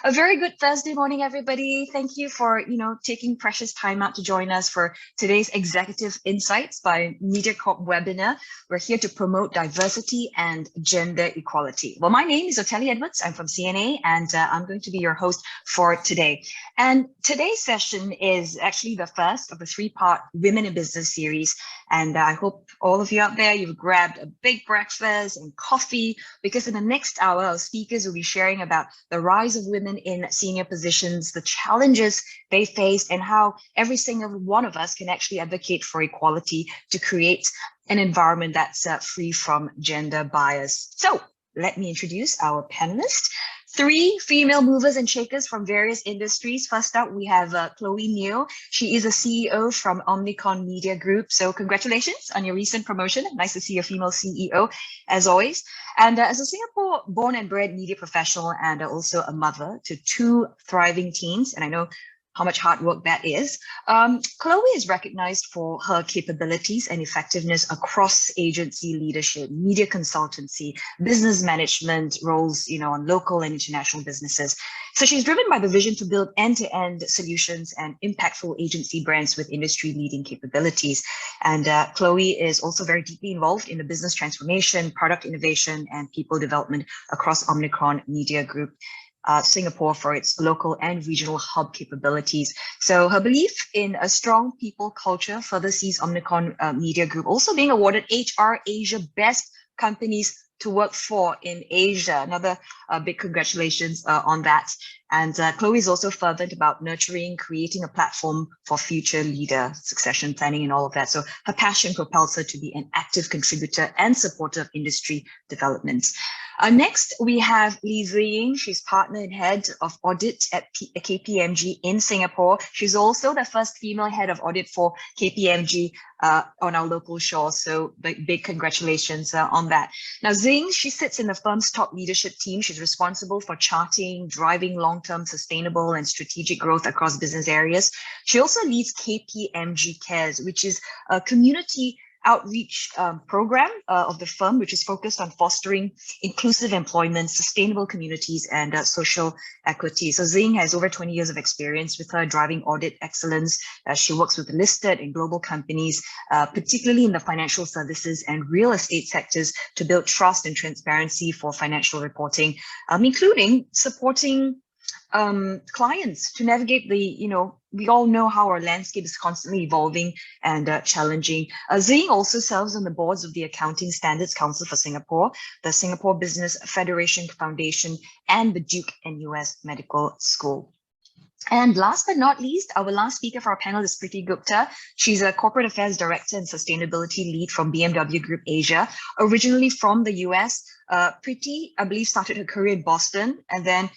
A very good Thursday morning, everybody. Thank you for, taking precious time out to join us for today's Executive Insights by Mediacorp webinar. We're here to promote diversity and gender equality. Well, my name is Otelli Edwards. I'm from CNA, and I'm going to be your host for today. And today's session is actually the first of the three-part Women in Business series. And I hope all of you out there, you've grabbed a big breakfast and coffee, because in the next hour, our speakers will be sharing about the rise of women in senior positions, the challenges they faced, and how every single one of us can actually advocate for equality to create an environment that's free from gender bias. So let me introduce our panelists. Three female movers and shakers from various industries. First up, we have Chloe Neo. She is a CEO from Omnicom Media Group. So congratulations on your recent promotion. Nice to see a female CEO, as always. And as a Singapore-born and bred media professional and also a mother to two thriving teens, and I know how much hard work that is. Chloe is recognized for her capabilities and effectiveness across agency leadership, media consultancy, business management roles, on local and international businesses. So she's driven by the vision to build end-to-end solutions and impactful agency brands with industry-leading capabilities. And Chloe is also very deeply involved in the business transformation, product innovation, and people development across Omnicom Media Group. Singapore for its local and regional hub capabilities. So her belief in a strong people culture further sees Omnicom Media Group also being awarded HR Asia Best Companies to Work For in Asia. Another big congratulations on that. And Chloe is also fervent about nurturing, creating a platform for future leader succession planning and all of that. So her passion propels her to be an active contributor and supporter of industry development. Next, we have Yeng. She's partner and head of audit at KPMG in Singapore. She's also the first female head of audit for KPMG on our local shore. So big congratulations on that. Now, Yeng, she sits in the firm's top leadership team. She's responsible for charting, driving long-term sustainable and strategic growth across business areas. She also leads KPMG Cares, which is a community outreach program of the firm, which is focused on fostering inclusive employment, sustainable communities, and social equity. So Yeng has over 20 years of experience with her driving audit excellence. She works with listed and global companies, particularly in the financial services and real estate sectors, to build trust and transparency for financial reporting, including supporting clients to navigate the, we all know how our landscape is constantly evolving and challenging. Yeng also serves on the boards of the Accounting Standards Council for Singapore, the Singapore Business Federation Foundation, and the Duke and US Medical School. And last but not least, our last speaker for our panel is Preeti Gupta. She's a Corporate Affairs Director and Sustainability Lead from BMW Group Asia. Originally from the US, Preeti, I believe, started her career in Boston and then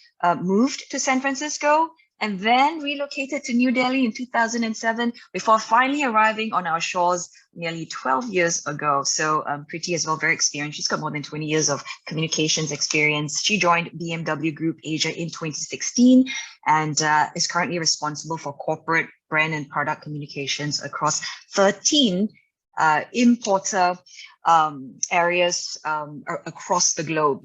moved to San Francisco and then relocated to New Delhi in 2007 before finally arriving on our shores nearly 12 years ago. So Preeti as well, very experienced. She's got more than 20 years of communications experience. She joined BMW Group Asia in 2016 and is currently responsible for corporate brand and product communications across 13 importer areas across the globe.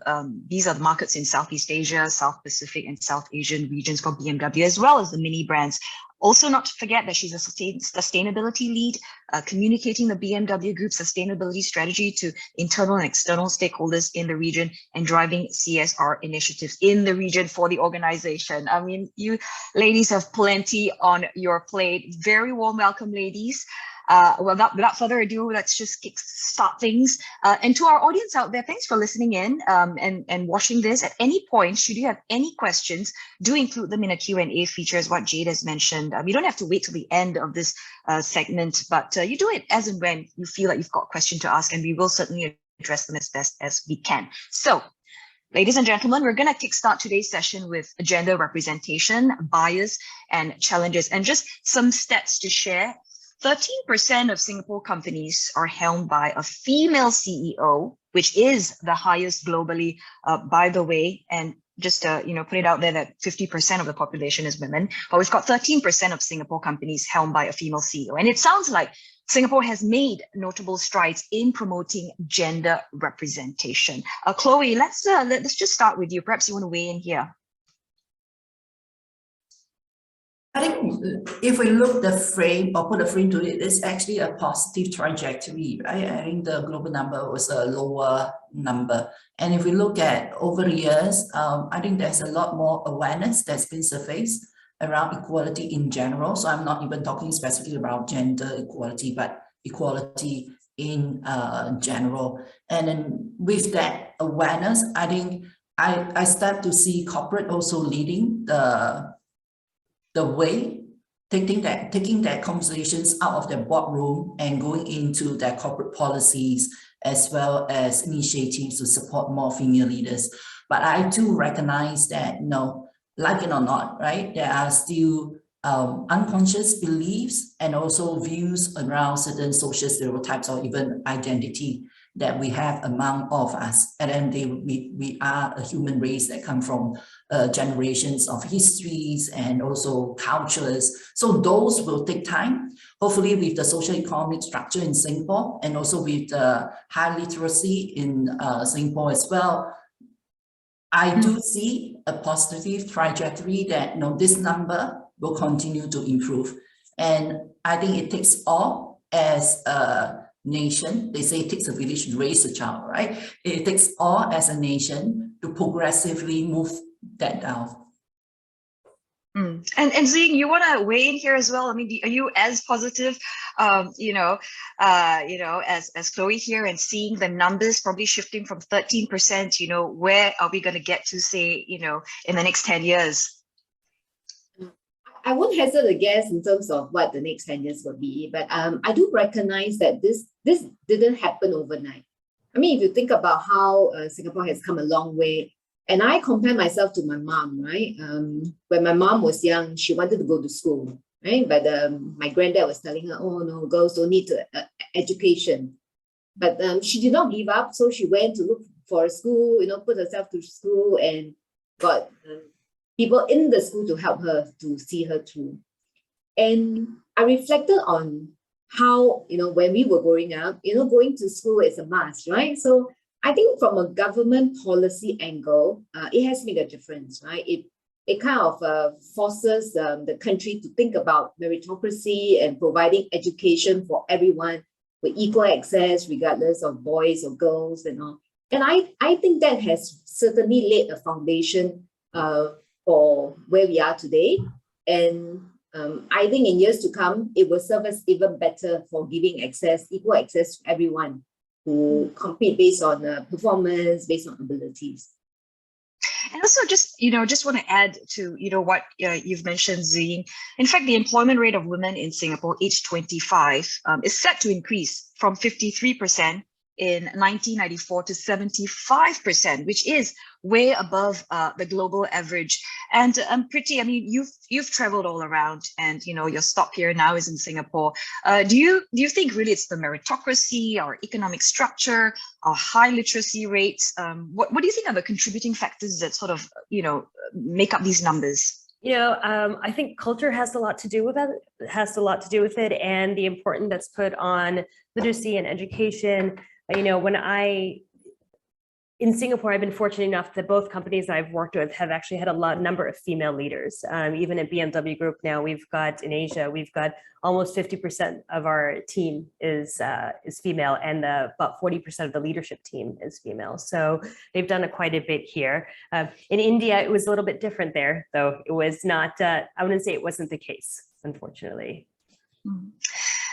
These are the markets in Southeast Asia, South Pacific, and South Asian regions for BMW, as well as the mini brands. Also, not to forget that she's a sustainability lead, communicating the BMW Group sustainability strategy to internal and external stakeholders in the region and driving CSR initiatives in the region for the organization. I mean, you ladies have plenty on your plate. Very warm welcome, ladies. Well, without further ado, let's just start things. And to our audience out there, thanks for listening in and watching this. At any point, should you have any questions, do include them in a Q&A feature, as what Jade has mentioned. You don't have to wait till the end of this segment, but you do it as and when you feel like you've got a question to ask, and we will certainly address them as best as we can. So, ladies and gentlemen, we're going to kickstart today's session with gender representation, bias, and challenges, and just some stats to share. 13% of Singapore companies are helmed by a female CEO, which is the highest globally, by the way. And just to put it out there that 50% of the population is women, but we've got 13% of Singapore companies helmed by a female CEO. And it sounds like Singapore has made notable strides in promoting gender representation. Chloe, let's just start with you. Perhaps you want to weigh in here. I think if we look the frame or put a frame to it, it's actually a positive trajectory, right? I think the global number was a lower number. And if we look at over the years, I think there's a lot more awareness that's been surfaced around equality in general. So I'm not even talking specifically about gender equality, but equality in general. And then with that awareness, I think I start to see corporate also leading the way, taking that conversations out of their boardroom and going into their corporate policies, as well as initiatives to support more female leaders. But I do recognize that, like it or not, right, there are still unconscious beliefs and also views around certain social stereotypes or even identity that we have among all of us. And then we are a human race that come from generations of histories and also cultures. So those will take time. Hopefully with the social economic structure in Singapore and also with the high literacy in Singapore as well, I do see a positive trajectory that this number will continue to improve. And I think it takes all as a nation. They say it takes a village to raise a child, right? It takes all as a nation to progressively move that down. And Yeng, you want to weigh in here as well? I mean, are you as positive, as Chloe here, and seeing the numbers probably shifting from 13%? Where are we going to get to, say, in the next 10 years? I won't hazard a guess in terms of what the next 10 years will be, but I do recognize that this didn't happen overnight. I mean, if you think about how Singapore has come a long way, and I compare myself to my mom, right? When my mom was young, she wanted to go to school, right? But my granddad was telling her, oh no, girls don't need education. But she did not give up, so she went to look for a school, put herself to school and got people in the school to help her to see her through. And I reflected on how, when we were growing up, going to school is a must, right? So I think from a government policy angle, it has made a difference, right? It kind of forces the country to think about meritocracy and providing education for everyone with equal access, regardless of boys or girls and all. And I think that has certainly laid a foundation for where we are today. And I think in years to come, it will serve us even better for giving equal access to everyone who compete based on performance, based on abilities. And also just want to add to, what you've mentioned, Yeng. In fact, the employment rate of women in Singapore aged 25 is set to increase from 53% in 1994 to 75%, which is way above the global average. And Preeti, I mean, you've traveled all around, and your stop here now is in Singapore. Do you think really it's the meritocracy, our economic structure, our high literacy rates? What do you think are the contributing factors that sort of make up these numbers? I think culture has a lot to do with it, and the importance that's put on literacy and education. In Singapore, I've been fortunate enough that both companies I've worked with have actually had a number of female leaders. Even at BMW Group now, in Asia, we've got almost 50% of our team is female, and about 40% of the leadership team is female. So they've done quite a bit here. In India, it was a little bit different there, though. It was not, I wouldn't say it wasn't the case, unfortunately.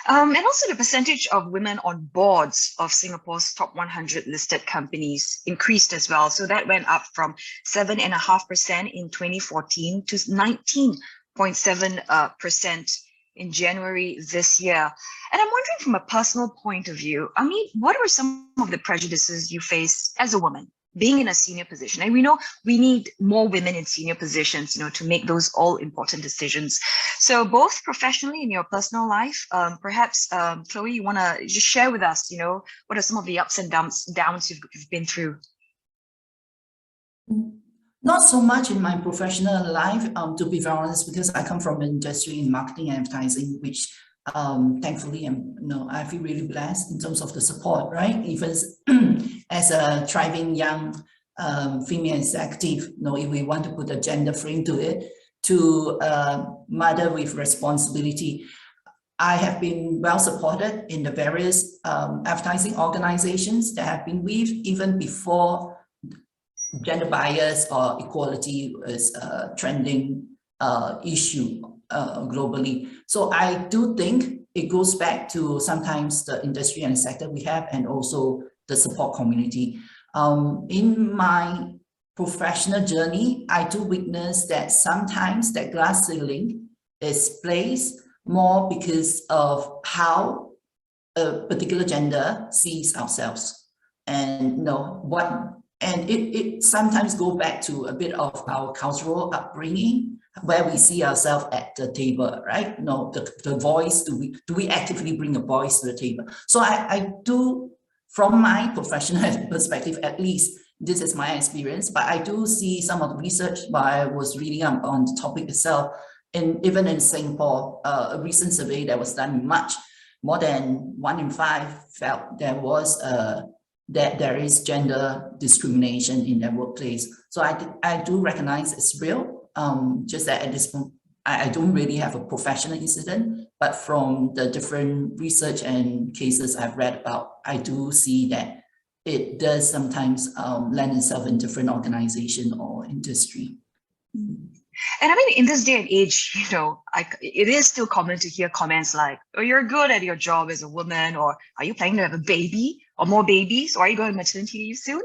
And also the percentage of women on boards of Singapore's top 100 listed companies increased as well. So that went up from 7.5% in 2014 to 19.7% in January this year. And I'm wondering, from a personal point of view, I mean, what are some of the prejudices you face as a woman being in a senior position? And we know we need more women in senior positions, to make those all important decisions. So both professionally in your personal life, perhaps, Chloe, you want to just share with us, what are some of the ups and downs you've been through? Not so much in my professional life, to be very honest, because I come from an industry in marketing and advertising, which thankfully I feel really blessed in terms of the support, right? Even as a thriving young female executive, if we want to put a gender frame to it, to a mother with responsibility. I have been well supported in the various advertising organizations that I've been with, even before gender bias or equality is a trending issue globally. So I do think it goes back to sometimes the industry and sector we have, and also the support community. In my professional journey, I do witness that sometimes that glass ceiling is placed more because of how a particular gender sees ourselves, and it sometimes go back to a bit of our cultural upbringing, where we see ourselves at the table, right? The voice, do we actively bring a voice to the table? So I do, from my professional perspective, at least this is my experience, but I do see some of the research I was reading on the topic itself. And even in Singapore, a recent survey that was done in March, more than 1 in 5 felt that there is gender discrimination in their workplace. So I do recognize it's real. Just that at this point, I don't really have a professional incident, but from the different research and cases I've read about, I do see that it does sometimes lend itself in different organization or industry. And I mean, in this day and age, it is still common to hear comments like, "Oh, you're good at your job as a woman," or "Are you planning to have a baby or more babies? Or are you going on maternity leave soon?"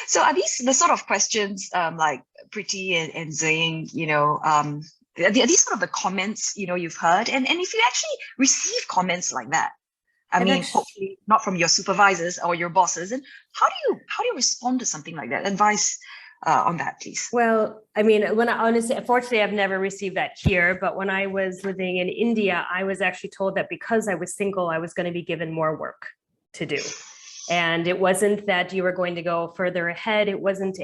So are these the sort of questions like Preeti and Yeng, are these sort of the comments, you've heard? And if you actually receive comments like that, I mean, hopefully not from your supervisors or your bosses, and how do you respond to something like that? Advice on that, please. Well, I mean, unfortunately, I've never received that here, but when I was living in India, I was actually told that because I was single, I was going to be given more work to do. And it wasn't that you were going to go further ahead. It wasn't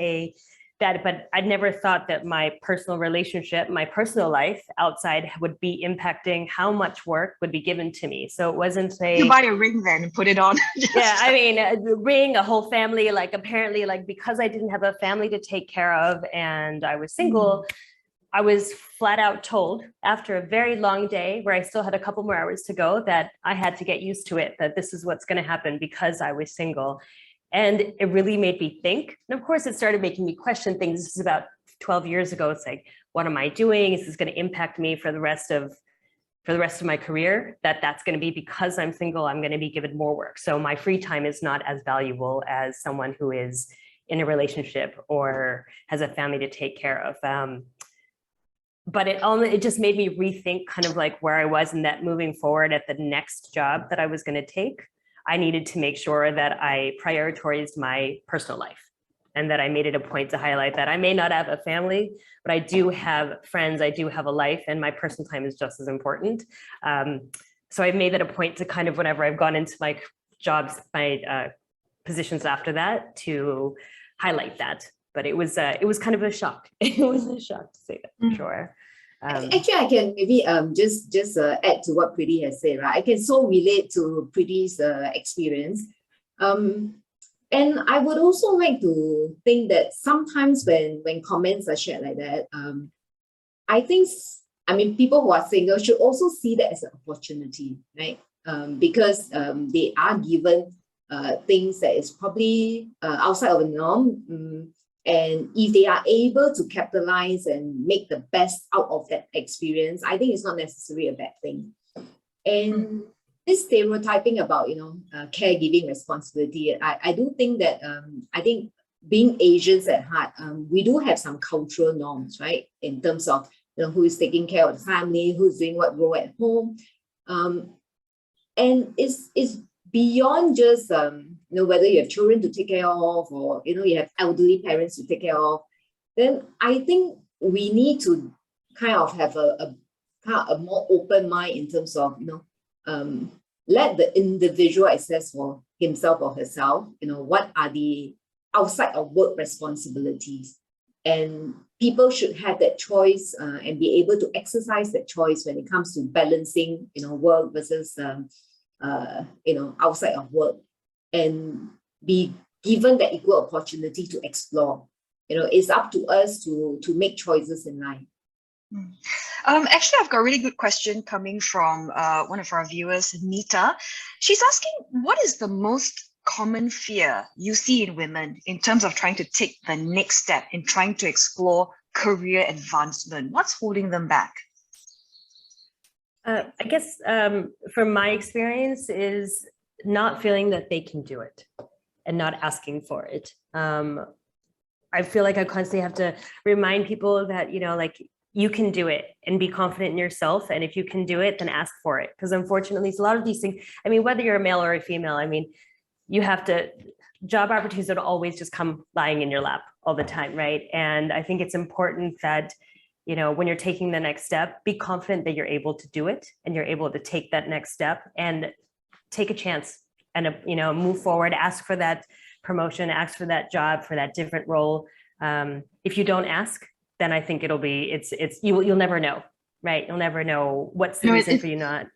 but I never thought that my personal relationship, my personal life outside would be impacting how much work would be given to me. So it wasn't You buy a ring then and put it on. Yeah, I mean, a ring, a whole family, apparently because I didn't have a family to take care of and I was single, I was flat out told after a very long day where I still had a couple more hours to go that I had to get used to it, that this is what's going to happen because I was single. And it really made me think. And of course, it started making me question things. This is about 12 years ago. It's like, what am I doing? Is this going to impact me for the rest of my career? That's going to be because I'm single, I'm going to be given more work. So my free time is not as valuable as someone who is in a relationship or has a family to take care of. But it just made me rethink kind of like where I was, and that moving forward at the next job that I was going to take, I needed to make sure that I prioritized my personal life and that I made it a point to highlight that I may not have a family, but I do have friends, I do have a life, and my personal time is just as important. So I made that a point to kind of, whenever I've gone into my jobs, my positions after that, to highlight that. But it was kind of a shock. It was a shock to say that, for sure. Actually, I can maybe just add to what Preeti has said, right? I can so relate to Preeti's experience. And I would also like to think that sometimes when comments are shared like that, I mean, people who are single should also see that as an opportunity, right? Because they are given things that is probably outside of the norm. And if they are able to capitalize and make the best out of that experience, I think it's not necessarily a bad thing. And this stereotyping about, caregiving responsibility, I do think that, I think being Asians at heart, we do have some cultural norms, right? In terms of, who is taking care of the family, who's doing what role at home. And it's beyond just, whether you have children to take care of, or, you have elderly parents to take care of, then I think we need to kind of have a more open mind in terms of, let the individual assess for himself or herself, what are the outside of work responsibilities. And people should have that choice and be able to exercise that choice when it comes to balancing, work versus, outside of work, and be given that equal opportunity to explore, it's up to us to make choices in life. Actually, I've got a really good question coming from one of our viewers, Nita. She's asking, what is the most common fear you see in women in terms of trying to take the next step in trying to explore career advancement? What's holding them back? I guess from my experience is not feeling that they can do it and not asking for it. I feel like I constantly have to remind people that, like, you can do it and be confident in yourself. And if you can do it, then ask for it. Because unfortunately, it's a lot of these things. I mean, whether you're a male or a female, I mean, you have to, job opportunities don't always just come lying in your lap all the time, right? And I think it's important that, when you're taking the next step, be confident that you're able to do it and you're able to take that next step and take a chance and, move forward, ask for that promotion, ask for that job, for that different role. If you don't ask, then I think you'll never know, right? You'll never know what's the reason for you not.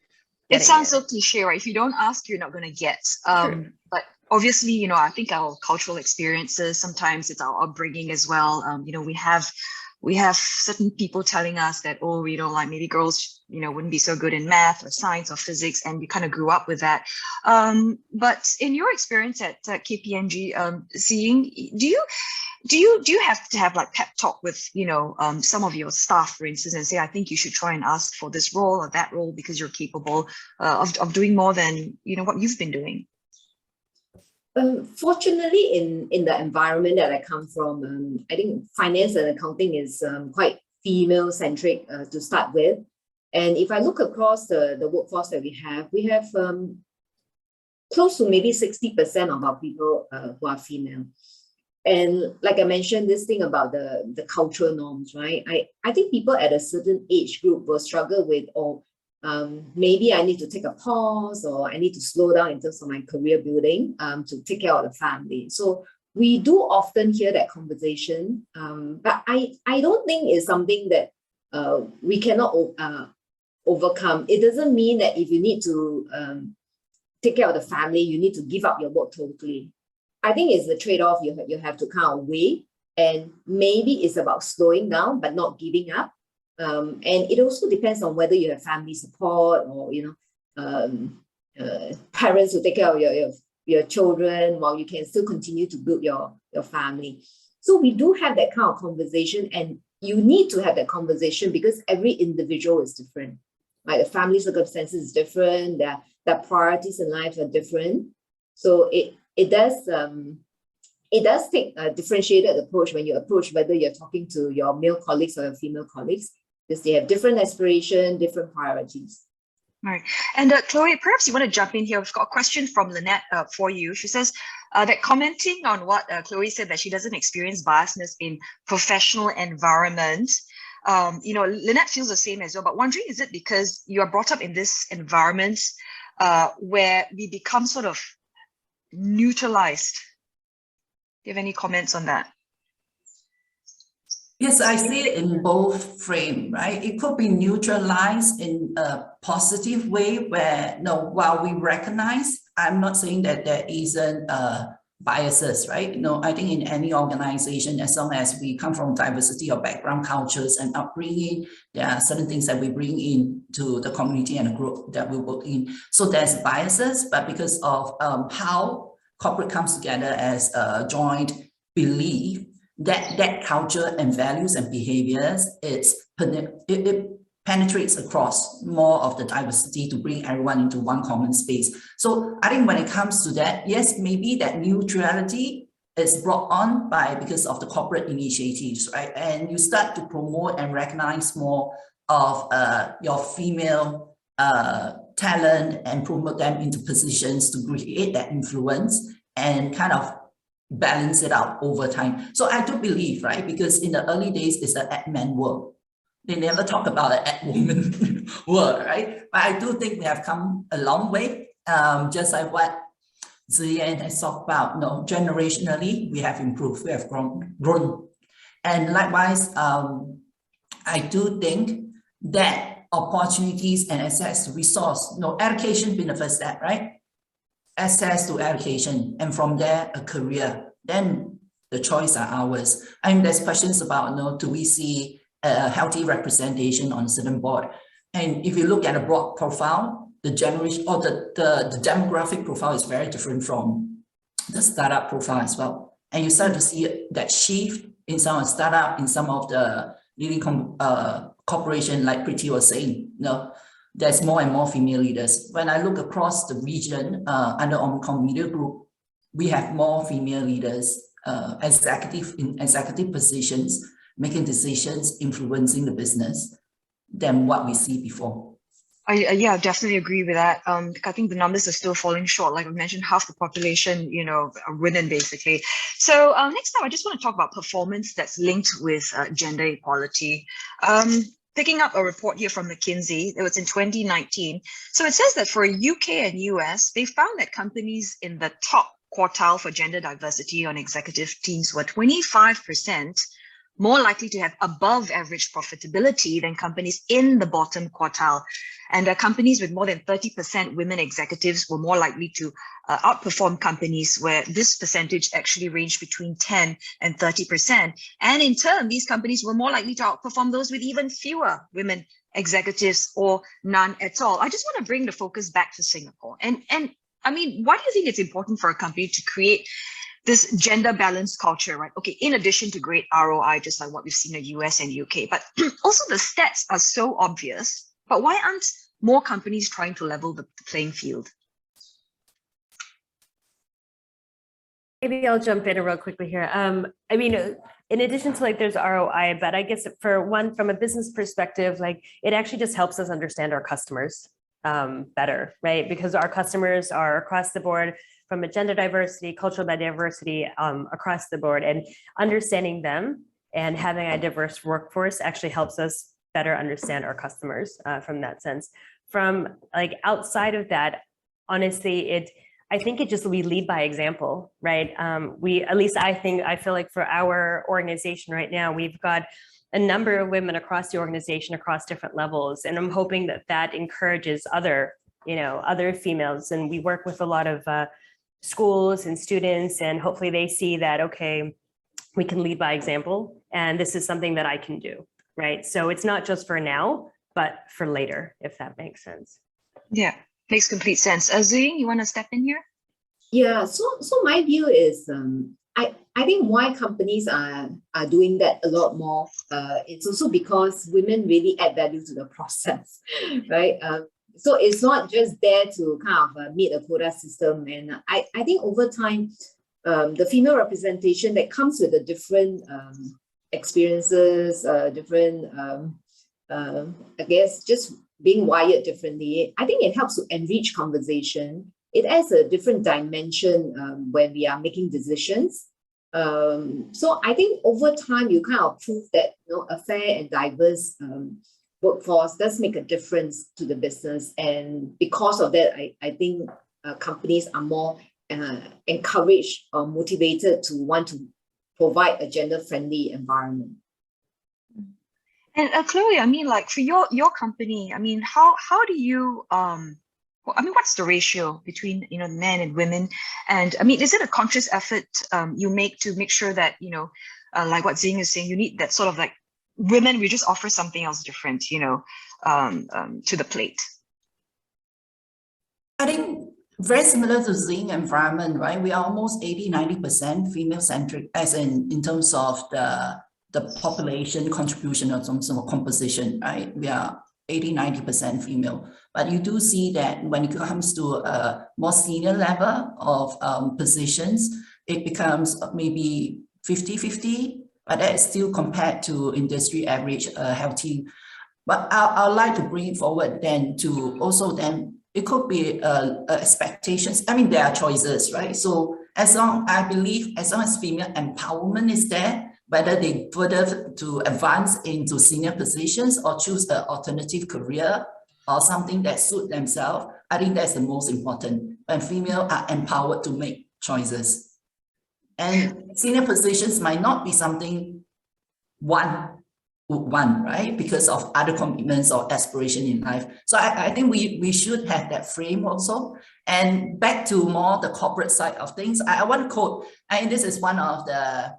It sounds so cliche, right? If you don't ask, you're not going to get. But obviously, I think our cultural experiences, sometimes it's our upbringing as well. We have certain people telling us that, like maybe girls, wouldn't be so good in math or science or physics, and we kind of grew up with that. But in your experience at KPMG, seeing, do you have to have like pep talk with some of your staff, for instance, and say, I think you should try and ask for this role or that role because you're capable of doing more than what you've been doing? Fortunately, in the environment that I come from, I think finance and accounting is quite female-centric to start with. And if I look across the workforce that we have close to maybe 60% of our people who are female. And like I mentioned, this thing about the cultural norms, right? I think people at a certain age group will struggle with, maybe I need to take a pause, or I need to slow down in terms of my career building to take care of the family. So we do often hear that conversation, but I don't think it's something that we cannot overcome. It doesn't mean that if you need to take care of the family, you need to give up your work totally. I think it's the trade-off you have to kind of weigh, and maybe it's about slowing down but not giving up. And it also depends on whether you have family support or parents who take care of your children while you can still continue to build your family. So we do have that kind of conversation, and you need to have that conversation because every individual is different. Like the family circumstances is different, their priorities in life are different. So it does take a differentiated approach when you approach whether you're talking to your male colleagues or your female colleagues, because they have different aspirations, different priorities. Right. And Chloe, perhaps you want to jump in here. We've got a question from Lynette for you. She says that commenting on what Chloe said, that she doesn't experience biasness in professional environment. Lynette feels the same as well, but wondering, is it because you are brought up in this environment where we become sort of neutralized? Do you have any comments on that? Yes, I see it in both frames, right? It could be neutralized in a positive way where, while we recognize, I'm not saying that there isn't biases, right? I think in any organization, as long as we come from diversity of background, cultures, and upbringing, there are certain things that we bring in to the community and the group that we work in. So there's biases, but because of how corporate comes together as a joint belief, that culture and values and behaviors, it penetrates across more of the diversity to bring everyone into one common space. So I think when it comes to that, yes, maybe that neutrality is brought on because of the corporate initiatives, right? And you start to promote and recognize more of your female talent and promote them into positions to create that influence and kind of balance it out over time. So I do believe, right, because in the early days, it's an ad-man world. They never talk about an ad-woman world, right? But I do think we have come a long way, just like what Yeng has talked about. Generationally, we have improved, we have grown. And likewise, I do think that opportunities and access to resource, education being the first step, right? Access to education, and from there a career, then the choice are ours. I mean, there's questions about, do we see a healthy representation on a certain board? And if you look at a broad profile, the generation or the demographic profile is very different from the startup profile as well. And you start to see that shift in some of startup, in some of the leading corporation, like Preeti was saying, there's more and more female leaders. When I look across the region under Omnicom Media Group, we have more female leaders, in executive positions, making decisions, influencing the business than what we see before. I definitely agree with that. I think the numbers are still falling short. Like I mentioned, half the population, are women basically. So next time, I just want to talk about performance that's linked with gender equality. Picking up a report here from McKinsey, it was in 2019. So it says that for UK and US, they found that companies in the top quartile for gender diversity on executive teams were 25% more likely to have above average profitability than companies in the bottom quartile. And companies with more than 30% women executives were more likely to outperform companies where this percentage actually ranged between 10 and 30%. And in turn, these companies were more likely to outperform those with even fewer women executives or none at all. I just want to bring the focus back to Singapore. And I mean, why do you think it's important for a company to create this gender balanced culture, right? Okay, in addition to great ROI, just like what we've seen in the US and UK, but also the stats are so obvious, but why aren't more companies trying to level the playing field? Maybe I'll jump in real quickly here. I mean, in addition to there's ROI, but I guess from a business perspective, it actually just helps us understand our customers better, right? Because our customers are across the board, from a gender diversity, cultural diversity across the board, and understanding them and having a diverse workforce actually helps us better understand our customers from that sense. From outside of that, honestly, I think we lead by example, right? I feel like for our organization right now, we've got a number of women across the organization, across different levels, and I'm hoping that encourages other females. And we work with a lot of schools and students, and hopefully they see that, okay, we can lead by example, and this is something that I can do, right? So it's not just for now, but for later, if that makes sense. Yeah, makes complete sense. Yeng, you want to step in here? Yeah, so my view is, I think why companies are doing that a lot more, it's also because women really add value to the process, right? So it's not just there to kind of meet a quota system. And I think over time, the female representation that comes with the different experiences, I guess, just being wired differently, I think it helps to enrich conversation. It adds a different dimension when we are making decisions. So I think over time, you kind of prove that a fair and diverse workforce does make a difference to the business. And because of that, I think companies are more encouraged or motivated to want to provide a gender-friendly environment. And Chloe, I mean, for your company, I mean, how do you what's the ratio between men and women? And I mean, is it a conscious effort you make to make sure that like what Yeng is saying, you need that sort of women, we just offer something else different, to the plate? I think very similar to Yeng environment, right? We are almost 80-90% female-centric, as in terms of the population contribution or some sort of composition, right? We are 80-90% female. But you do see that when it comes to a more senior level of positions, it becomes maybe 50-50. But that is still compared to industry average healthy. But I'd like to bring it forward then to also then, it could be expectations. I mean, there are choices, right? So I believe as long as female empowerment is there, whether they further to advance into senior positions or choose an alternative career or something that suits themselves, I think that's the most important, when females are empowered to make choices. And senior positions might not be something one would want, right? Because of other commitments or aspiration in life. So I think we should have that frame also. And back to more the corporate side of things, I want to quote, and this is one of the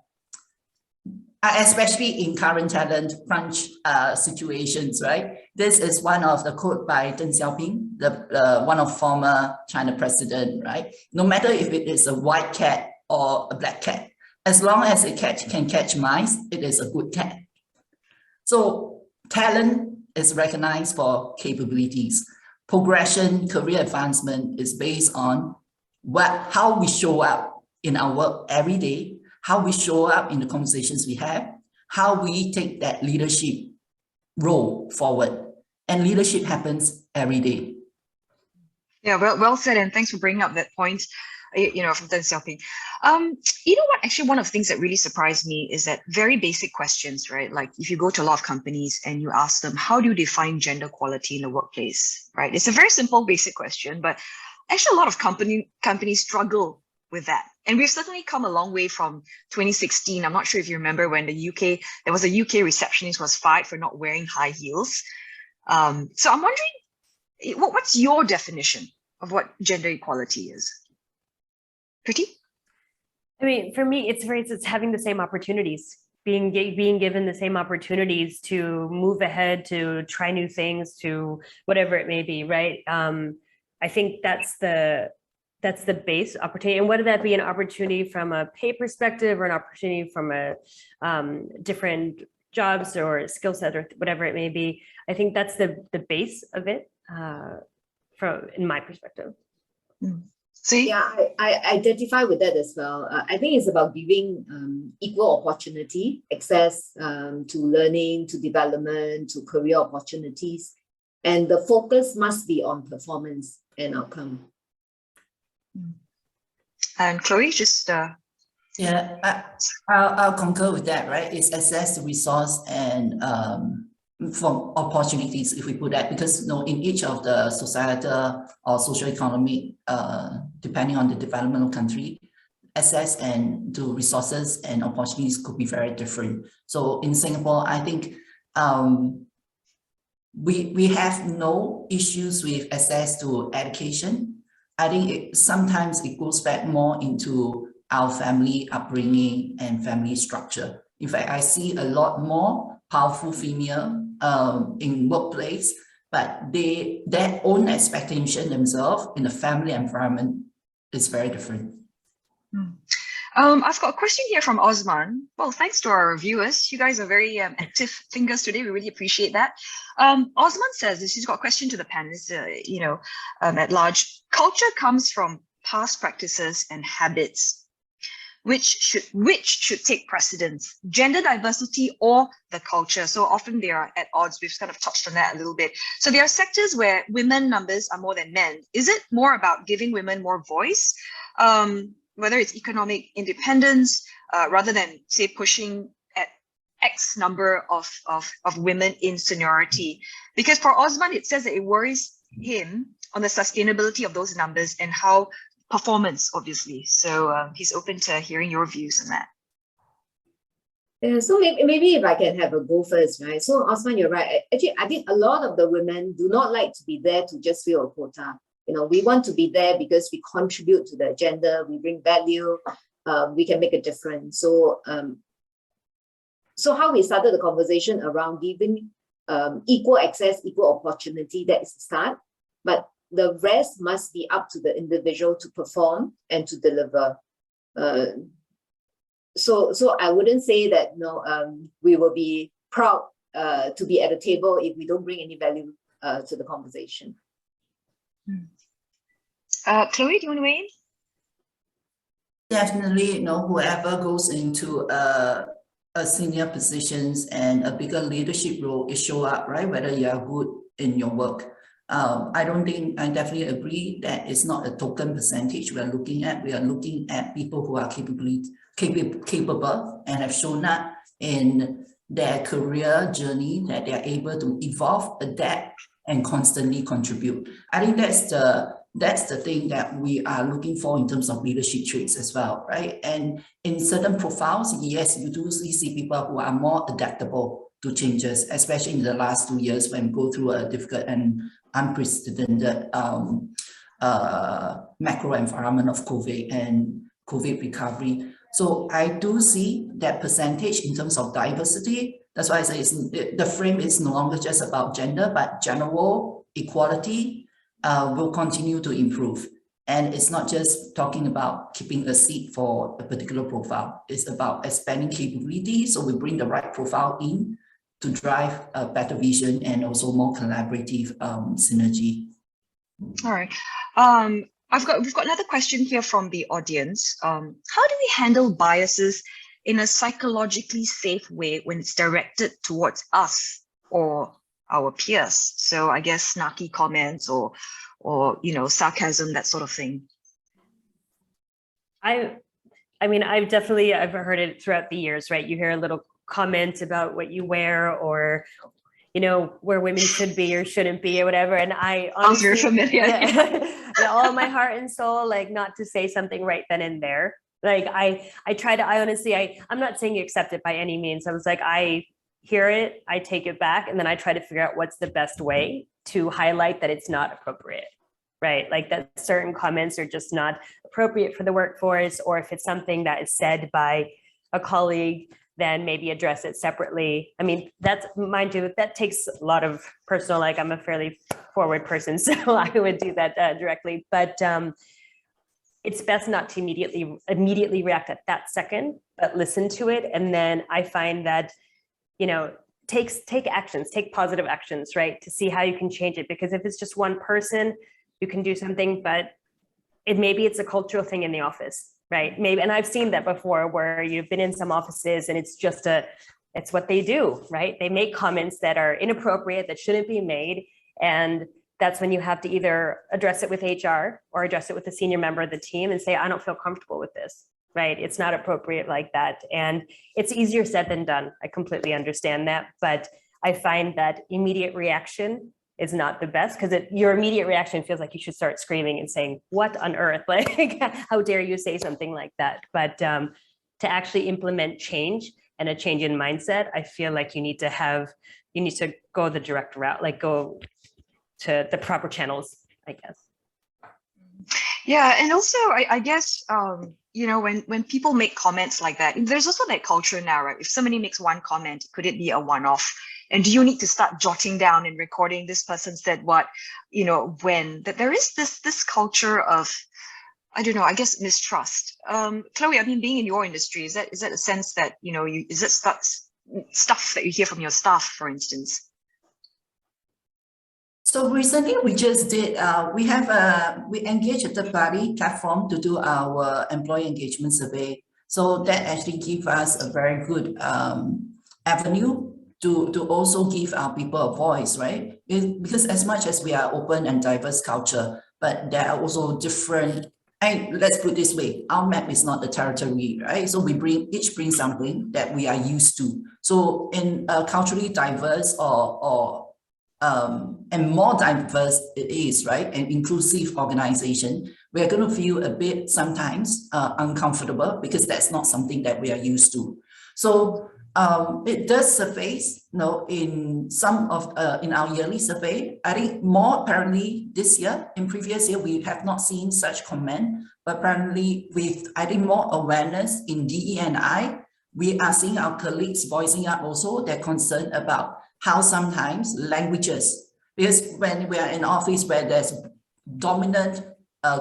especially in current talent crunch situations, right? This is one of the quote by Deng Xiaoping, one of former China president, right? No matter if it is a white cat or a black cat, as long as it can catch mice, it is a good cat. So talent is recognized for capabilities. Progression, career advancement is based on how we show up in our work every day, how we show up in the conversations we have, how we take that leadership role forward. And leadership happens every day. Yeah, well said, and thanks for bringing up that point, from Deng Xiaoping. You know what, actually one of the things that really surprised me is that very basic questions, right? Like if you go to a lot of companies and you ask them, how do you define gender equality in the workplace, right? It's a very simple, basic question, but actually a lot of companies struggle with that. And we've certainly come a long way from 2016. I'm not sure if you remember when there was a UK receptionist who was fired for not wearing high heels. So I'm wondering, what's your definition of what gender equality is? Preeti? I mean, for me, it's having the same opportunities, being given the same opportunities to move ahead, to try new things, to whatever it may be, right? I think that's the base opportunity. And whether that be an opportunity from a pay perspective or an opportunity from a different jobs or skill set or whatever it may be, I think that's the base of it in my perspective. See? Yeah, I identify with that as well. I think it's about giving equal opportunity, access to learning, to development, to career opportunities. And the focus must be on performance and outcome. And Chloe, just... Yeah, I'll concur with that, right? It's access to resource and from opportunities, if we put that, because in each of the societal or social economic, depending on the development of country, access and to resources and opportunities could be very different. So in Singapore, I think we have no issues with access to education. I think sometimes it goes back more into our family upbringing and family structure. In fact, I see a lot more powerful female in workplace, but their own expectation themselves in the family environment is very different. I've got a question here from Osman. Well, thanks to our viewers. You guys are very active thinkers today. We really appreciate that. Osman says this. He's got a question to the panelists, at large. Culture comes from past practices and habits. Which should take precedence, gender diversity or the culture? So often they are at odds. We've kind of touched on that a little bit. So there are sectors where women numbers are more than men. Is it more about giving women more voice, whether it's economic independence, rather than say pushing at X number of women in seniority? Because for Osman, it says that it worries him on the sustainability of those numbers and how performance, obviously. So he's open to hearing your views on that. Yeah, so maybe if I can have a go first, right? So Osman, you're right. Actually, I think a lot of the women do not like to be there to just fill a quota. We want to be there because we contribute to the agenda, we bring value, we can make a difference. So, so how we started the conversation around giving equal access, equal opportunity, that is the start. But the rest must be up to the individual to perform and to deliver. So I wouldn't say that we will be proud to be at the table if we don't bring any value to the conversation. Chloe, do you want to weigh in? Definitely, whoever goes into a senior positions and a bigger leadership role is show up, right? Whether you are good in your work. I definitely agree that it's not a token percentage we are looking at. We are looking at people who are capable and have shown up in their career journey that they are able to evolve, adapt, and constantly contribute. I think that's the thing that we are looking for in terms of leadership traits as well, right? And in certain profiles, yes, you do see people who are more adaptable to changes, especially in the last 2 years when we go through a difficult and unprecedented macro environment of COVID and COVID recovery. So I do see that percentage in terms of diversity. That's why I say the frame is no longer just about gender, but general equality will continue to improve. And it's not just talking about keeping a seat for a particular profile. It's about expanding capability. So we bring the right profile in to drive a better vision and also more collaborative synergy. All right. We've got another question here from the audience. How do we handle biases in a psychologically safe way when it's directed towards us or our peers? So I guess snarky comments or sarcasm, that sort of thing. I mean, I've heard it throughout the years, right? You hear a little comment about what you wear or, where women should be or shouldn't be or whatever. And I honestly, very familiar. Yeah, all my heart and soul, like not to say something right then and there. Like I'm not saying you accept it by any means. I was like, I hear it, I take it back, and then I try to figure out what's the best way to highlight that it's not appropriate, right? Like that certain comments are just not appropriate for the workforce, or if it's something that is said by a colleague, then maybe address it separately. I mean, mind you, that takes a lot of personal, like I'm a fairly forward person, so I would do that directly, but it's best not to immediately react at that second, but listen to it. And then I find that, take actions, take positive actions, right? To see how you can change it. Because if it's just one person, you can do something, but maybe it's a cultural thing in the office, right? Maybe, and I've seen that before where you've been in some offices and it's what they do, right? They make comments that are inappropriate, that shouldn't be made. And that's when you have to either address it with HR or address it with a senior member of the team and say, I don't feel comfortable with this, right? It's not appropriate like that. And it's easier said than done. I completely understand that. But I find that immediate reaction is not the best, because your immediate reaction feels like you should start screaming and saying, what on earth? Like, how dare you say something like that? But to actually implement change and a change in mindset, I feel like you need to go the direct route, like go to the proper channels, I guess. Yeah, and also I guess when people make comments like that, there's also that culture now, right? If somebody makes one comment, could it be a one-off? And do you need to start jotting down and recording this person said what, when? That there is this culture of, I don't know, I guess mistrust. Chloe, I mean, being in your industry, is that a sense that is it stuff that you hear from your staff, for instance? So recently we just did, we engaged a third-party platform to do our employee engagement survey. So that actually gives us a very good avenue to also give our people a voice, right? Because as much as we are open and diverse culture, but there are also different, and let's put it this way, our map is not the territory, right? So we each bring something that we are used to. So in a culturally diverse and more diverse it is, right, an inclusive organization, we're going to feel a bit sometimes uncomfortable because that's not something that we are used to. So it does surface, in some of in our yearly survey. I think more apparently this year. In previous year, we have not seen such comment, but apparently with more awareness in DE&I, we are seeing our colleagues voicing up also their concern about how sometimes languages, because when we are in office where there's dominant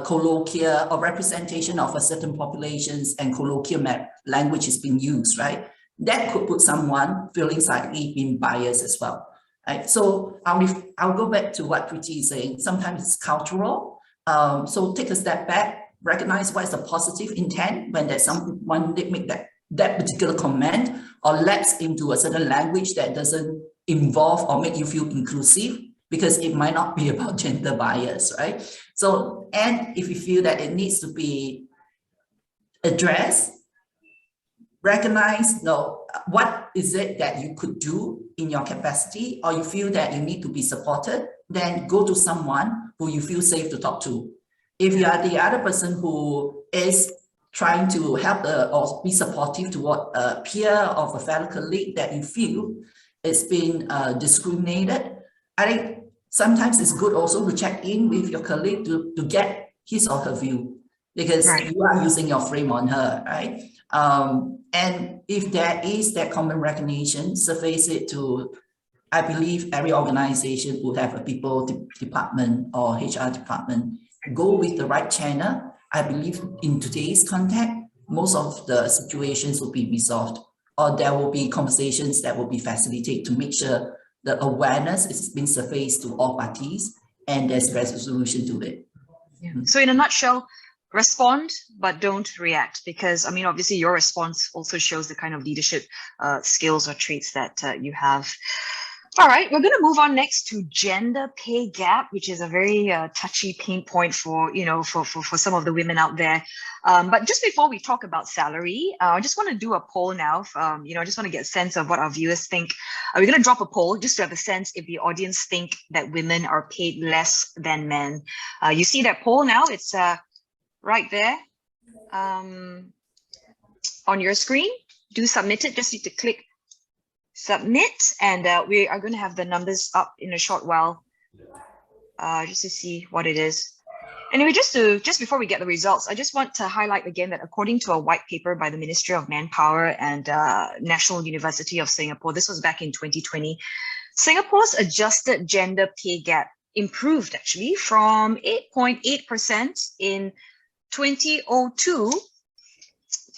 colloquial or representation of a certain populations and colloquial language is being used, right? That could put someone feeling slightly being biased as well, right? So I'll go back to what Preeti is saying. Sometimes it's cultural. So take a step back, recognize what is the positive intent when there's someone that make that particular comment or lapse into a certain language that doesn't involve or make you feel inclusive, because it might not be about gender bias, right? So, and if you feel that it needs to be addressed, recognize, what is it that you could do in your capacity, or you feel that you need to be supported, then go to someone who you feel safe to talk to. If you are the other person who is trying to help or be supportive toward a peer of a fellow colleague that you feel is being discriminated, I think sometimes it's good also to check in with your colleague to get his or her view. because Right. you are using your frame on her, right? And if there is that common recognition, surface it to, I believe every organization would have a people department or HR department. Go with the right channel. I believe in today's context, most of the situations will be resolved, or there will be conversations that will be facilitated to make sure the awareness is being surfaced to all parties and there's resolution to it. Yeah. So in a nutshell, respond, but don't react, because I mean, obviously your response also shows the kind of leadership skills or traits that you have. All right, we're going to move on next to gender pay gap, which is a very touchy pain point for, for some of the women out there. But just before we talk about salary, I just want to do a poll now. I just want to get a sense of what our viewers think. We're going to drop a poll just to have a sense if the audience think that women are paid less than men. You see that poll now? It's right there on your screen. Do submit it. Just need to click submit, and we are going to have the numbers up in a short while, just to see what it is. Anyway, just before we get the results, I just want to highlight again that according to a white paper by the Ministry of Manpower and National University of Singapore, this was back in 2020, Singapore's adjusted gender pay gap improved actually from 8.8% in 2002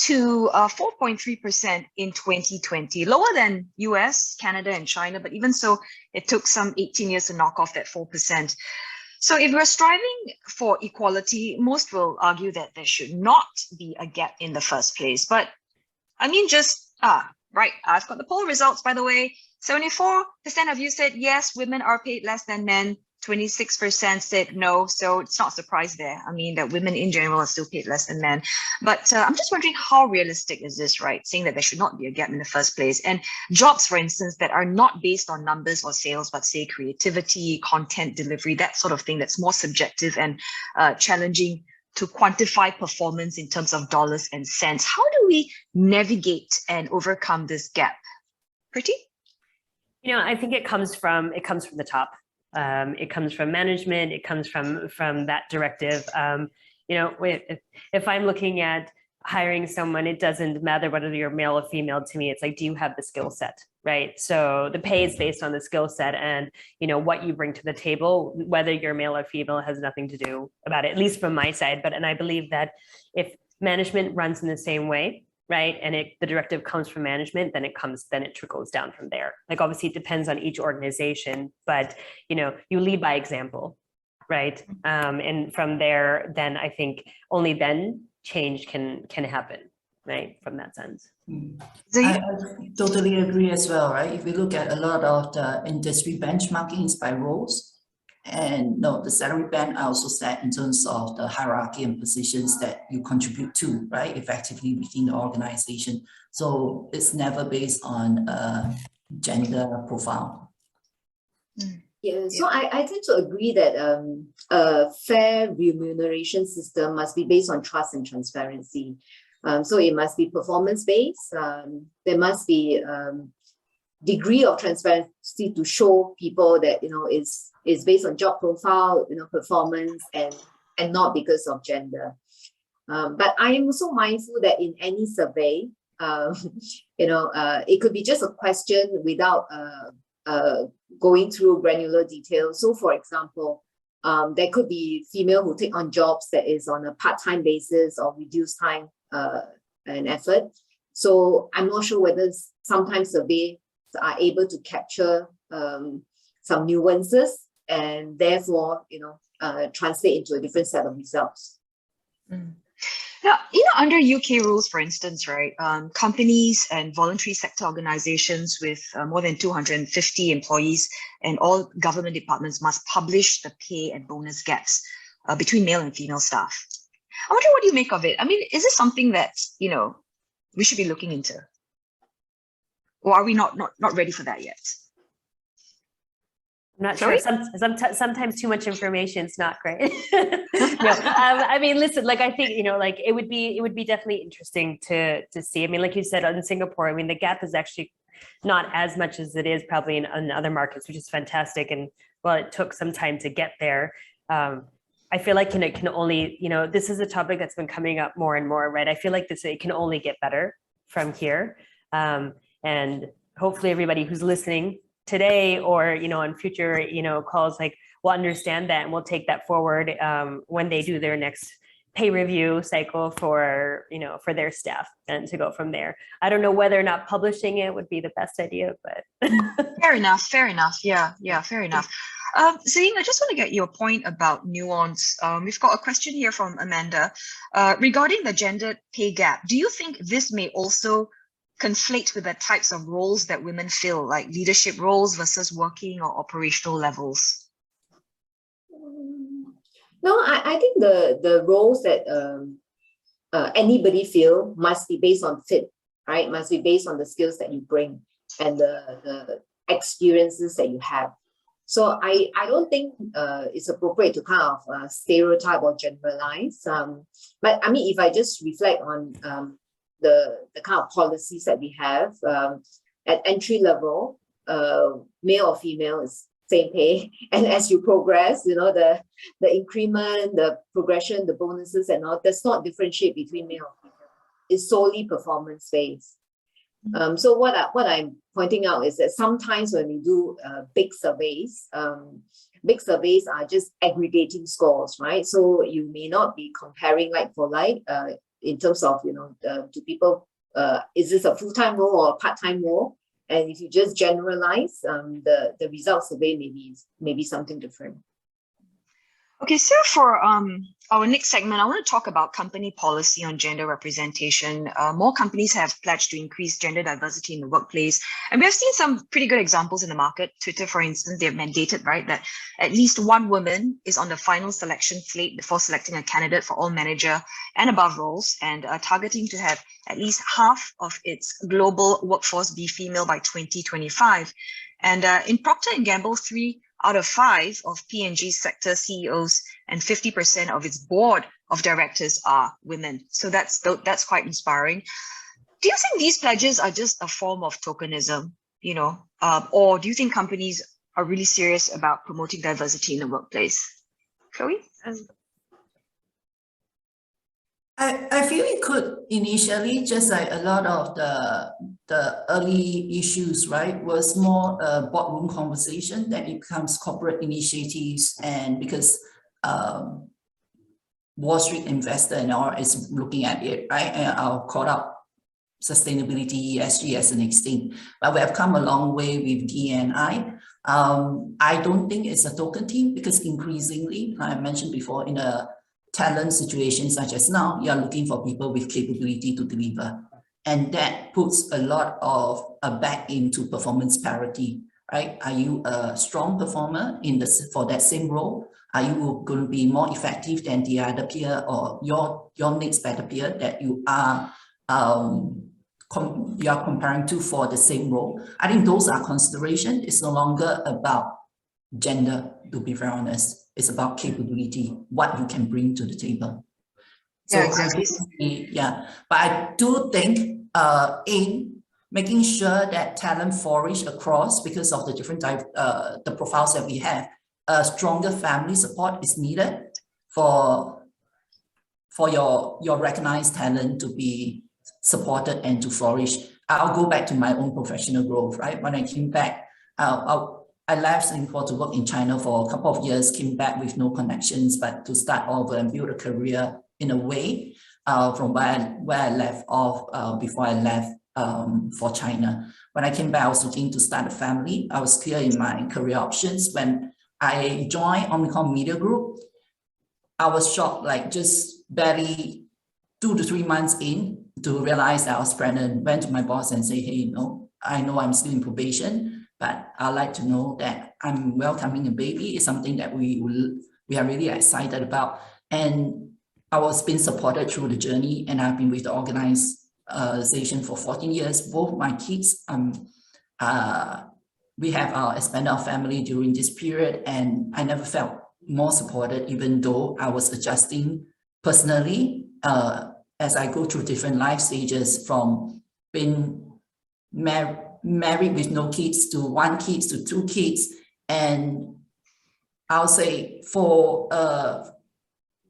to 4.3% in 2020, lower than US, Canada, and China, but even so, it took some 18 years to knock off that 4%. So if we're striving for equality, most will argue that there should not be a gap in the first place. But I mean, right, I've got the poll results, by the way. 74% of you said yes, women are paid less than men. 26% said no, so it's not a surprise there. I mean, that women in general are still paid less than men. But I'm just wondering, how realistic is this, right? Saying that there should not be a gap in the first place. And jobs, for instance, that are not based on numbers or sales, but say creativity, content delivery, that sort of thing that's more subjective and challenging to quantify performance in terms of dollars and cents. How do we navigate and overcome this gap? Preeti? I think it comes from the top. It comes from management. It comes from that directive. If I'm looking at hiring someone, it doesn't matter whether you're male or female to me. It's like, do you have the skill set, right? So the pay is based on the skill set, and what you bring to the table, whether you're male or female, has nothing to do about it, at least from my side. And I believe that if management runs in the same way, right, and the directive comes from management, then it trickles down from there. Like, obviously it depends on each organization, but you lead by example, right? And from there, then I think only then change can happen, right, from that sense. I totally agree as well, right? If we look at a lot of the industry benchmarkings by roles, and the salary band I also set in terms of the hierarchy and positions that you contribute to, right, effectively within the organization. So it's never based on gender profile. Yeah, so I tend to agree that a fair remuneration system must be based on trust and transparency. So it must be performance-based. There must be degree of transparency to show people that is based on job profile, performance, and not because of gender. But I am also mindful that in any survey, it could be just a question without going through granular details. So, for example, there could be female who take on jobs that is on a part-time basis or reduced time and effort. So I'm not sure whether sometimes surveys are able to capture some nuances and therefore, translate into a different set of results. Now, under UK rules, for instance, right, companies and voluntary sector organizations with more than 250 employees and all government departments must publish the pay and bonus gaps between male and female staff. I wonder, what do you make of it? I mean, is this something that, we should be looking into? Or are we not ready for that yet? I'm not sure. Sometimes too much information is not great. No, I mean, listen, like, I think, it would be definitely interesting to see. I mean, like you said, in Singapore, I mean, the gap is actually not as much as it is probably in other markets, which is fantastic. And well, it took some time to get there. I feel like it can only, this is a topic that's been coming up more and more, right? I feel like it can only get better from here. And hopefully everybody who's listening today or, on future, calls, like, will understand that and will take that forward when they do their next pay review cycle for, for their staff, and to go from there. I don't know whether or not publishing it would be the best idea, but. Fair enough. Yeah, fair enough. So Yeng, I just want to get your point about nuance. We've got a question here from Amanda regarding the gender pay gap. Do you think this may also conflate with the types of roles that women fill, like leadership roles versus working or operational levels? No, I think the roles that anybody feel must be based on fit, right? Must be based on the skills that you bring and the experiences that you have. So I don't think it's appropriate to kind of stereotype or generalize. But I mean, if I just reflect on the kind of policies that we have at entry level, male or female is same pay, and as you progress, the increment, the progression, the bonuses and all, does not differentiate between male or female. It's solely performance based. So what I'm pointing out is that sometimes when we do big surveys are just aggregating scores, right? So you may not be comparing like for like in terms of do people is this a full-time role or a part-time role? And if you just generalize, the results survey may be something different. Okay, so for our next segment, I want to talk about company policy on gender representation. More companies have pledged to increase gender diversity in the workplace. And we have seen some pretty good examples in the market. Twitter, for instance, they've mandated, right, that at least one woman is on the final selection slate before selecting a candidate for all manager and above roles, and targeting to have at least half of its global workforce be female by 2025. And in Procter & Gamble, 3 out of 5 of P&G's sector CEOs and 50% of its board of directors are women. So that's quite inspiring. Do you think these pledges are just a form of tokenism, or do you think companies are really serious about promoting diversity in the workplace? Chloe? I feel it could initially, just like a lot of the early issues, right, was more a boardroom conversation, that it becomes corporate initiatives, and because Wall Street investor and all is looking at it, right, and I'll call up sustainability, ESG as the next thing. But we have come a long way with D&I. I don't think it's a token team, because increasingly, I mentioned before, in a talent situation such as now, you are looking for people with capability to deliver. And that puts a lot of back into performance parity, right? Are you a strong performer for that same role? Are you going to be more effective than the other peer or your next better peer that you are comparing to for the same role? I think those are considerations. It's no longer about gender, to be very honest. It's about capability, what you can bring to the table. So yeah, exactly. But I do think in making sure that talent flourish across, because of the different the profiles that we have, stronger family support is needed for your recognized talent to be supported and to flourish. I'll go back to my own professional growth, right? When I came back, I left Singapore to work in China for a couple of years, came back with no connections, but to start over and build a career in a way from where I left off before I left for China. When I came back, I was looking to start a family. I was clear in my career options. When I joined Omnicom Media Group, I was shocked, like just barely 2 to 3 months in, to realize that I was pregnant. Went to my boss and say, hey, I know I'm still in probation, but I'd like to know that I'm welcoming a baby. It's something that we are really excited about. And I was being supported through the journey, and I've been with the organization for 14 years. Both my kids, we have expanded our family during this period, and I never felt more supported, even though I was adjusting personally as I go through different life stages, from being married with no kids to 1 kid to 2 kids. And I'll say for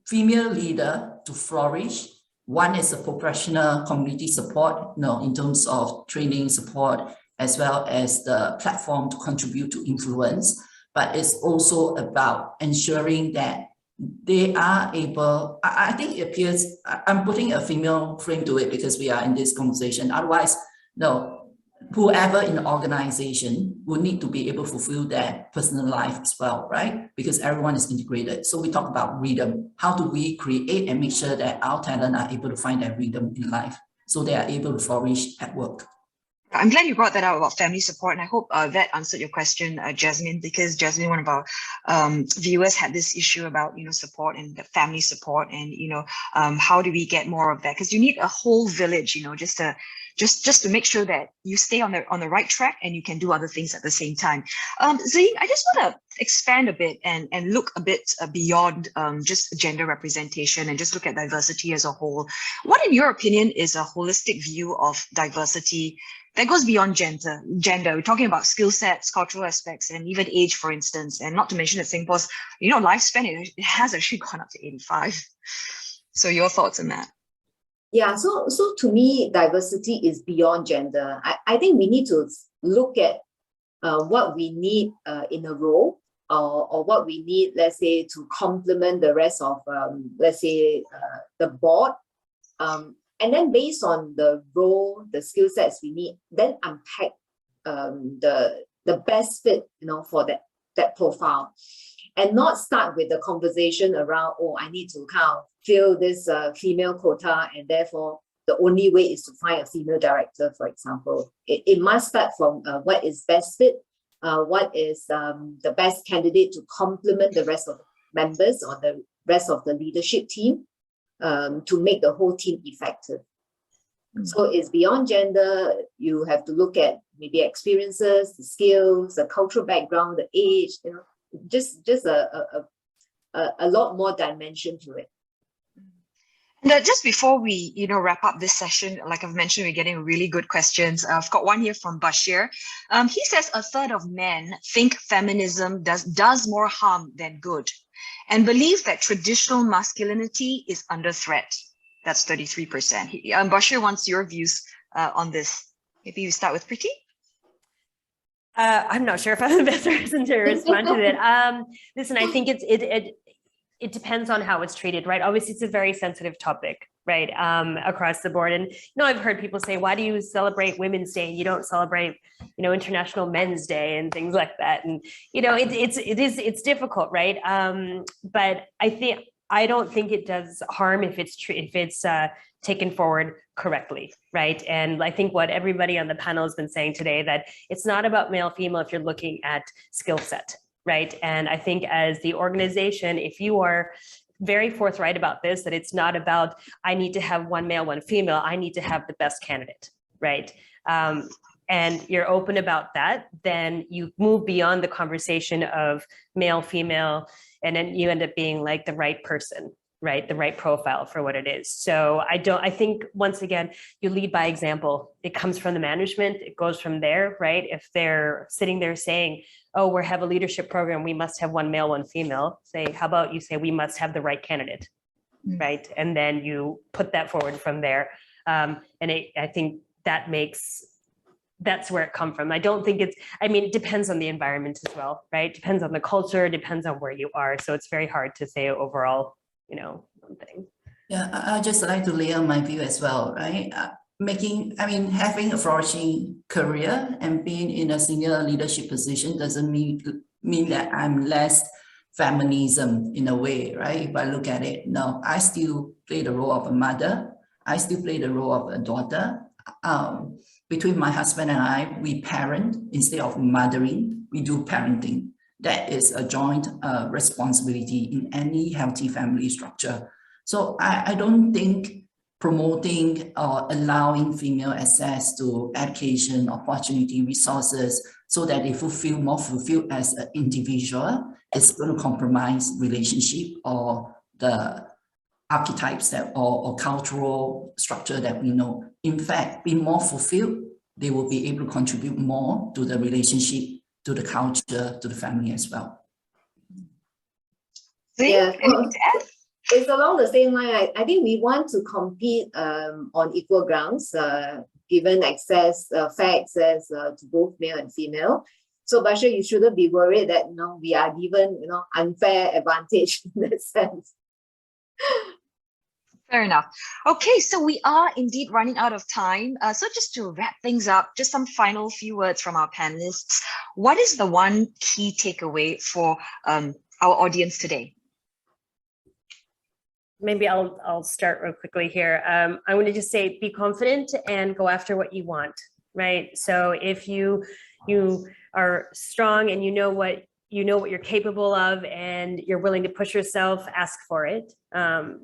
female leader to flourish, one is a professional community support, in terms of training support, as well as the platform to contribute to influence. But it's also about ensuring that they are able, I think it appears, I'm putting a female frame to it because we are in this conversation. Otherwise, no, whoever in the organization will need to be able to fulfill their personal life as well, right? Because everyone is integrated. So we talk about rhythm. How do we create and make sure that our talent are able to find their rhythm in life so they are able to flourish at work? I'm glad you brought that out about family support, and I hope that answered your question, Jasmine, because Jasmine, one of our viewers, had this issue about support and the family support, and how do we get more of that? Because you need a whole village, just to make sure that you stay on the right track and you can do other things at the same time. Yeng, I just want to expand a bit and look a bit beyond just gender representation and just look at diversity as a whole. What, in your opinion, is a holistic view of diversity that goes beyond gender? We're talking about skill sets, cultural aspects, and even age, for instance, and not to mention that Singapore's, lifespan, it has actually gone up to 85. So your thoughts on that? Yeah, so to me, diversity is beyond gender. I think we need to look at what we need in a role, or what we need, let's say, to complement the rest of, let's say, the board. And then based on the role, the skill sets we need, then unpack the best fit, for that profile. And not start with the conversation around, I need to kind of fill this female quota, and therefore the only way is to find a female director, for example. It must start from what is best fit, what is the best candidate to complement the rest of the members or the rest of the leadership team, to make the whole team effective. So it's beyond gender. You have to look at maybe experiences, the skills, the cultural background, the age, just a lot more dimension to it. And just before we, wrap up this session, like I've mentioned, we're getting really good questions. I've got one here from Bashir. He says a third of men think feminism does more harm than good, and believe that traditional masculinity is under threat. That's 33%. Bashir wants your views on this. Maybe you start with Preeti. I'm not sure if I'm the best person to respond to that. Listen, I think it depends on how it's treated, right? Obviously, it's a very sensitive topic, right? Across the board. And I've heard people say, why do you celebrate Women's Day and you don't celebrate, International Men's Day and things like that? And it's difficult, right? But I don't think it does harm if it's taken forward correctly, right? And I think what everybody on the panel has been saying today, that it's not about male, female if you're looking at skill set, right? And I think as the organization, if you are very forthright about this, that it's not about, I need to have one male, one female, I need to have the best candidate, right? And you're open about that, then you move beyond the conversation of male, female, and then you end up being like the right person, right? The right profile for what it is. So I think once again, you lead by example. It comes from the management, it goes from there, right? If they're sitting there saying, oh, we have a leadership program, we must have one male, one female, say, how about you say we must have the right candidate, right? And then you put that forward from there. I think that's where it comes from. I don't think it depends on the environment as well, right? Depends on the culture, depends on where you are. So it's very hard to say overall, one thing. Yeah, I just like to lay on my view as well, right? Having a flourishing career and being in a senior leadership position doesn't mean that I'm less feminism in a way, right? If I look at it, no, I still play the role of a mother. I still play the role of a daughter. Between my husband and I, we parent instead of mothering, we do parenting. That is a joint responsibility in any healthy family structure. So I don't think promoting or allowing female access to education, opportunity, resources, so that they feel more fulfilled as an individual is going to compromise relationship or the archetypes or cultural structure that we know. In fact, be more fulfilled, they will be able to contribute more to the relationship, to the culture, to the family as well. Anything to add? it's along the same line. I think we want to compete on equal grounds, given fair access to both male and female. So, Basha, you shouldn't be worried that we are given unfair advantage in that sense. Fair enough. Okay, so we are indeed running out of time. So just to wrap things up, just some final few words from our panelists. What is the one key takeaway for our audience today? Maybe I'll start real quickly here. I want to just say, be confident and go after what you want, right? So if you are strong and you know what you're capable of and you're willing to push yourself, ask for it.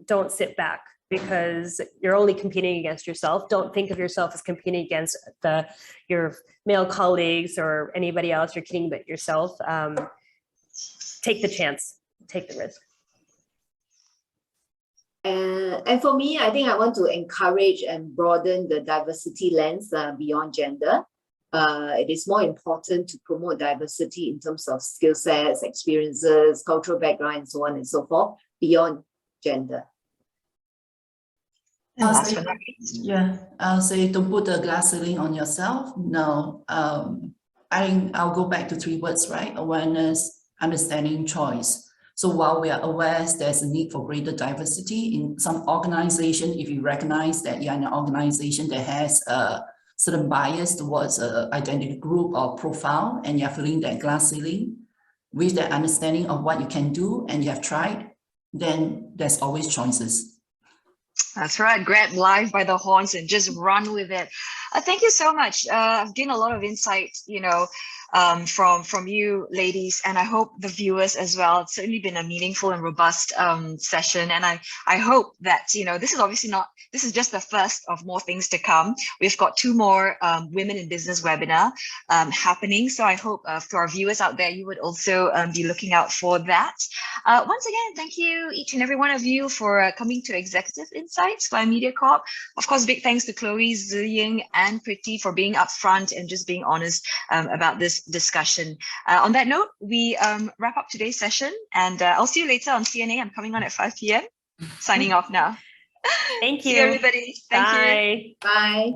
Don't sit back, because you're only competing against yourself. Don't think of yourself as competing against your male colleagues or anybody else. You're kidding about yourself. Take the chance, take the risk. And for me, I think I want to encourage and broaden the diversity lens beyond gender. It is more important to promote diversity in terms of skill sets, experiences, cultural background, and so on and so forth, beyond gender. I'll say don't put a glass ceiling on yourself. No, I'll go back to 3 words, right? Awareness, understanding, choice. So while we are aware there's a need for greater diversity in some organization, if you recognize that you're in an organization that has a certain bias towards an identity group or profile, and you're feeling that glass ceiling, with that understanding of what you can do and you have tried, then there's always choices. That's right. Grab life by the horns and just run with it. Thank you so much. I've gained a lot of insight, from you ladies, and I hope the viewers as well. It's certainly been a meaningful and robust session, and I hope that this is just the first of more things to come. We've got 2 more Women in Business webinar happening, so I hope for our viewers out there, you would also be looking out for that. Once again, thank you each and every one of you for coming to Executive Insights by Mediacorp. Of course, big thanks to Chloe, Yeng, and Preeti for being upfront and just being honest about this discussion. On that note, we wrap up today's session, and I'll see you later on CNA. I'm coming on at 5 p.m. Signing off now. Thank you. See you, everybody. Thank you. Bye.